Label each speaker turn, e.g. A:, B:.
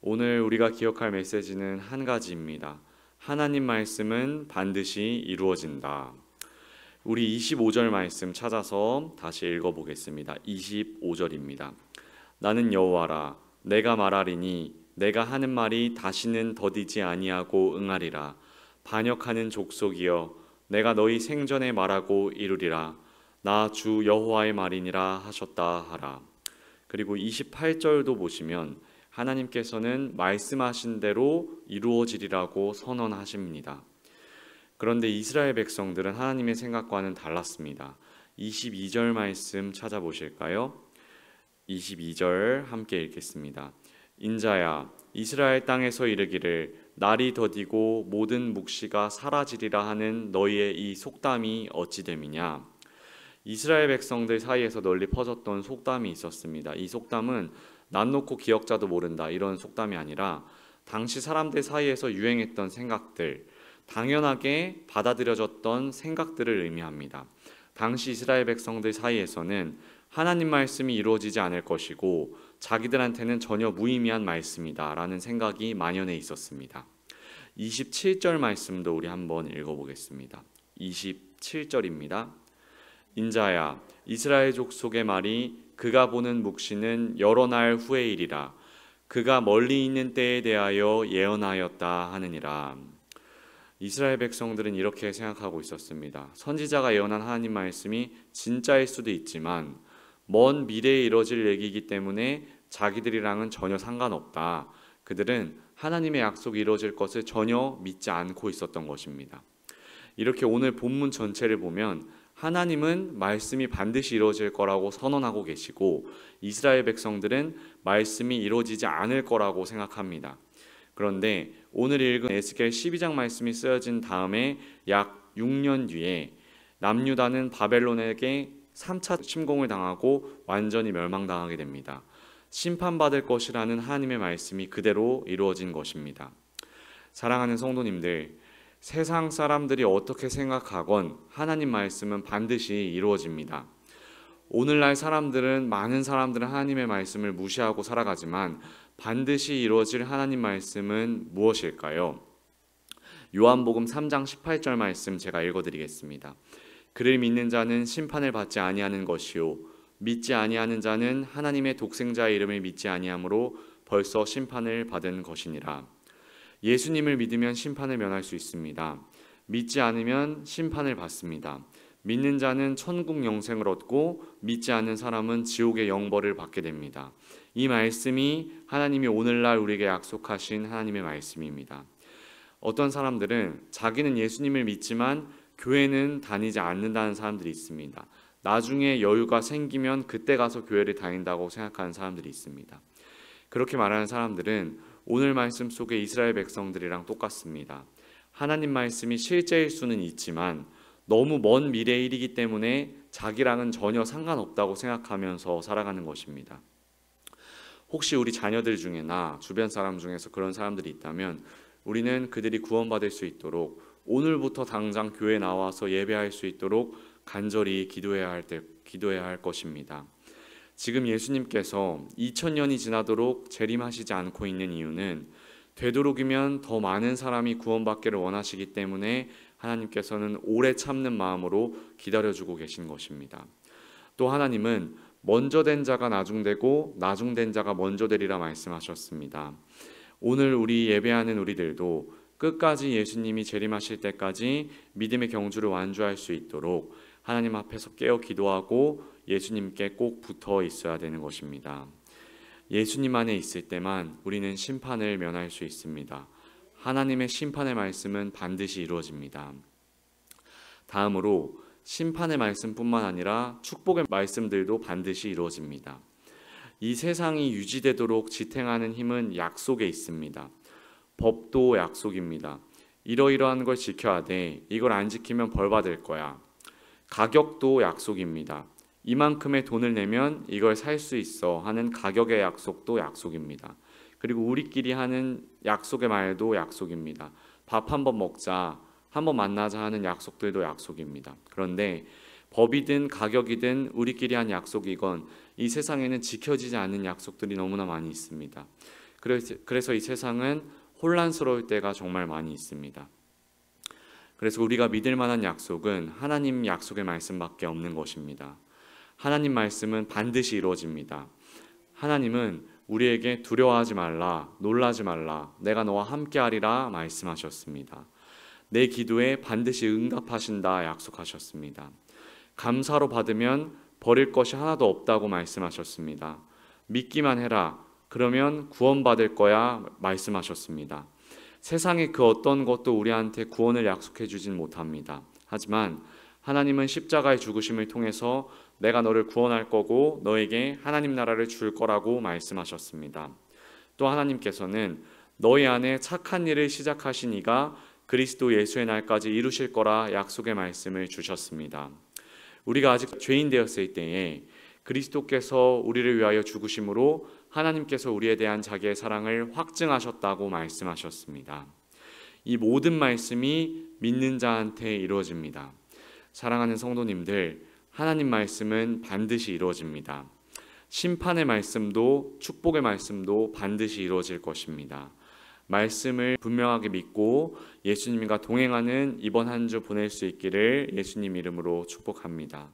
A: 오늘 우리가 기억할 메시지는 한 가지입니다. 하나님 말씀은 반드시 이루어진다. 우리 25절 말씀 찾아서 다시 읽어보겠습니다. 25절입니다. 나는 여호와라. 내가 말하리니 내가 하는 말이 다시는 더디지 아니하고 응하리라. 반역하는 족속이여, 내가 너희 생전에 말하고 이루리라. 나 주 여호와의 말이니라 하셨다 하라. 그리고 28절도 보시면 하나님께서는 말씀하신 대로 이루어지리라고 선언하십니다. 그런데 이스라엘 백성들은 하나님의 생각과는 달랐습니다. 22절 말씀 찾아보실까요? 22절 함께 읽겠습니다. 인자야, 이스라엘 땅에서 이르기를 날이 더디고 모든 묵시가 사라지리라 하는 너희의 이 속담이 어찌 됨이냐? 이스라엘 백성들 사이에서 널리 퍼졌던 속담이 있었습니다. 이 속담은 난 놓고 기억자도 모른다, 이런 속담이 아니라 당시 사람들 사이에서 유행했던 생각들, 당연하게 받아들여졌던 생각들을 의미합니다. 당시 이스라엘 백성들 사이에서는 하나님 말씀이 이루어지지 않을 것이고 자기들한테는 전혀 무의미한 말씀이다 라는 생각이 만연해 있었습니다. 27절 말씀도 우리 한번 읽어보겠습니다. 27절입니다. 인자야, 이스라엘 족속의 말이 그가 보는 묵시는 여러 날 후의 일이라. 그가 멀리 있는 때에 대하여 예언하였다 하느니라. 이스라엘 백성들은 이렇게 생각하고 있었습니다. 선지자가 예언한 하나님 말씀이 진짜일 수도 있지만 먼 미래에 이뤄질 얘기이기 때문에 자기들이랑은 전혀 상관없다. 그들은 하나님의 약속이 이루어질 것을 전혀 믿지 않고 있었던 것입니다. 이렇게 오늘 본문 전체를 보면 하나님은 말씀이 반드시 이루어질 거라고 선언하고 계시고 이스라엘 백성들은 말씀이 이루어지지 않을 거라고 생각합니다. 그런데 오늘 읽은 에스겔 12장 말씀이 쓰여진 다음에 약 6년 뒤에 남유다는 바벨론에게 3차 침공을 당하고 완전히 멸망당하게 됩니다. 심판받을 것이라는 하나님의 말씀이 그대로 이루어진 것입니다. 사랑하는 성도님들, 세상 사람들이 어떻게 생각하건 하나님 말씀은 반드시 이루어집니다. 오늘날 사람들은, 많은 사람들은 하나님의 말씀을 무시하고 살아가지만 반드시 이루어질 하나님 말씀은 무엇일까요? 요한복음 3장 18절 말씀 제가 읽어드리겠습니다. 그를 믿는 자는 심판을 받지 아니하는 것이요 믿지 아니하는 자는 하나님의 독생자의 이름을 믿지 아니하므로 벌써 심판을 받은 것이니라. 예수님을 믿으면 심판을 면할 수 있습니다. 믿지 않으면 심판을 받습니다. 믿는 자는 천국 영생을 얻고 믿지 않는 사람은 지옥의 영벌을 받게 됩니다. 이 말씀이 하나님이 오늘날 우리에게 약속하신 하나님의 말씀입니다. 어떤 사람들은 자기는 예수님을 믿지만 교회는 다니지 않는다는 사람들이 있습니다. 나중에 여유가 생기면 그때 가서 교회를 다닌다고 생각하는 사람들이 있습니다. 그렇게 말하는 사람들은 오늘 말씀 속의 이스라엘 백성들이랑 똑같습니다. 하나님 말씀이 실제일 수는 있지만 너무 먼 미래의 일이기 때문에 자기랑은 전혀 상관없다고 생각하면서 살아가는 것입니다. 혹시 우리 자녀들 중에나 주변 사람 중에서 그런 사람들이 있다면 우리는 그들이 구원받을 수 있도록 오늘부터 당장 교회에 나와서 예배할 수 있도록 간절히 기도해야 할 것입니다. 지금 예수님께서 2000년이 지나도록 재림하시지 않고 있는 이유는 되도록이면 더 많은 사람이 구원받기를 원하시기 때문에 하나님께서는 오래 참는 마음으로 기다려주고 계신 것입니다. 또 하나님은 먼저 된 자가 나중되고 나중된 자가 먼저 되리라 말씀하셨습니다. 오늘 우리 예배하는 우리들도 끝까지 예수님이 재림하실 때까지 믿음의 경주를 완주할 수 있도록 하나님 앞에서 깨어 기도하고 예수님께 꼭 붙어 있어야 되는 것입니다. 예수님 안에 있을 때만 우리는 심판을 면할 수 있습니다. 하나님의 심판의 말씀은 반드시 이루어집니다. 다음으로 심판의 말씀뿐만 아니라 축복의 말씀들도 반드시 이루어집니다. 이 세상이 유지되도록 지탱하는 힘은 약속에 있습니다. 법도 약속입니다. 이러이러한 걸 지켜야 돼. 이걸 안 지키면 벌 받을 거야. 가격도 약속입니다. 이만큼의 돈을 내면 이걸 살 수 있어 하는 가격의 약속도 약속입니다. 그리고 우리끼리 하는 약속의 말도 약속입니다. 밥 한번 먹자, 한번 만나자 하는 약속들도 약속입니다. 그런데 법이든 가격이든 우리끼리 한 약속이건 이 세상에는 지켜지지 않는 약속들이 너무나 많이 있습니다. 그래서 이 세상은 혼란스러울 때가 정말 많이 있습니다. 그래서 우리가 믿을 만한 약속은 하나님 약속의 말씀밖에 없는 것입니다. 하나님 말씀은 반드시 이루어집니다. 하나님은 우리에게 두려워하지 말라, 놀라지 말라, 내가 너와 함께하리라 말씀하셨습니다. 내 기도에 반드시 응답하신다 약속하셨습니다. 감사로 받으면 버릴 것이 하나도 없다고 말씀하셨습니다. 믿기만 해라, 그러면 구원받을 거야 말씀하셨습니다. 세상의 그 어떤 것도 우리한테 구원을 약속해 주진 못합니다. 하지만 하나님은 십자가의 죽으심을 통해서 내가 너를 구원할 거고 너에게 하나님 나라를 줄 거라고 말씀하셨습니다. 또 하나님께서는 너희 안에 착한 일을 시작하신 이가 그리스도 예수의 날까지 이루실 거라 약속의 말씀을 주셨습니다. 우리가 아직 죄인 되었을 때에 그리스도께서 우리를 위하여 죽으심으로 하나님께서 우리에 대한 자기의 사랑을 확증하셨다고 말씀하셨습니다. 이 모든 말씀이 믿는 자한테 이루어집니다. 사랑하는 성도님들, 하나님 말씀은 반드시 이루어집니다. 심판의 말씀도 축복의 말씀도 반드시 이루어질 것입니다. 말씀을 분명하게 믿고 예수님과 동행하는 이번 한 주 보낼 수 있기를 예수님 이름으로 축복합니다.